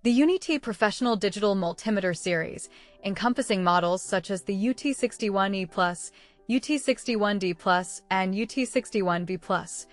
The Uni-T Professional Digital Multimeter series, encompassing models such as the Ut61E Ut61D and Ut61B,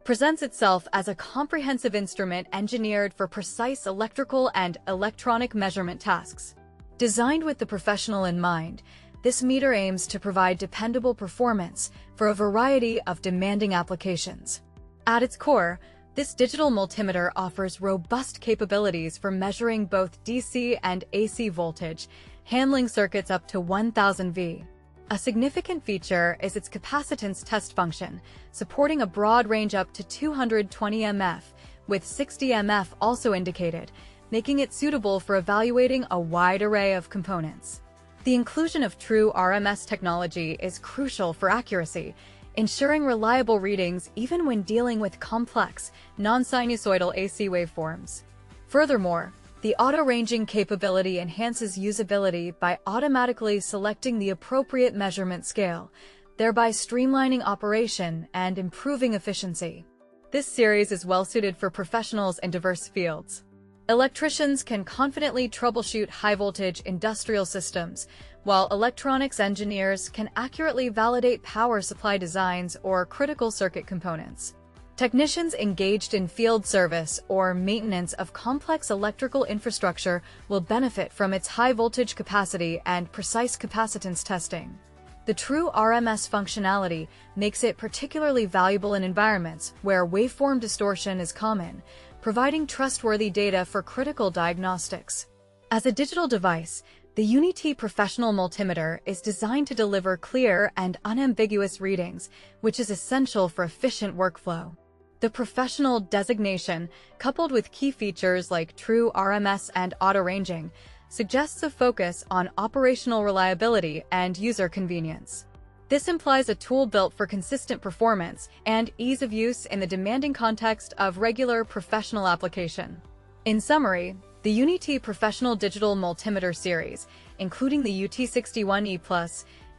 presents itself as a comprehensive instrument engineered for precise electrical and electronic measurement tasks. Designed with the professional in mind, this meter aims to provide dependable performance for a variety of demanding applications. At its core, this digital multimeter offers robust capabilities for measuring both DC and AC voltage, handling circuits up to 1000 V. A significant feature is its capacitance test function, supporting a broad range up to 220 mF, with 60 mF also indicated, making it suitable for evaluating a wide array of components. The inclusion of true RMS technology is crucial for accuracy, ensuring reliable readings even when dealing with complex, non-sinusoidal AC waveforms. Furthermore, the auto-ranging capability enhances usability by automatically selecting the appropriate measurement scale, thereby streamlining operation and improving efficiency. This series is well-suited for professionals in diverse fields. Electricians can confidently troubleshoot high-voltage industrial systems, while electronics engineers can accurately validate power supply designs or critical circuit components. Technicians engaged in field service or maintenance of complex electrical infrastructure will benefit from its high-voltage capacity and precise capacitance testing. The true RMS functionality makes it particularly valuable in environments where waveform distortion is common, providing trustworthy data for critical diagnostics. As a digital device, the Uni-T Professional Multimeter is designed to deliver clear and unambiguous readings, which is essential for efficient workflow. The professional designation, coupled with key features like true RMS and auto-ranging, suggests a focus on operational reliability and user convenience. This implies a tool built for consistent performance and ease of use in the demanding context of regular professional application. In summary, the Uni-T Professional Digital Multimeter series, including the Ut61E+,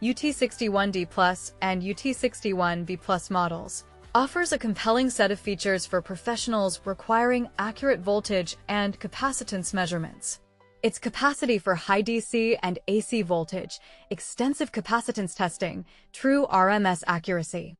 Ut61D+, and Ut61B+ models, offers a compelling set of features for professionals requiring accurate voltage and capacitance measurements. Its capacity for high DC and AC voltage, extensive capacitance testing, true RMS accuracy,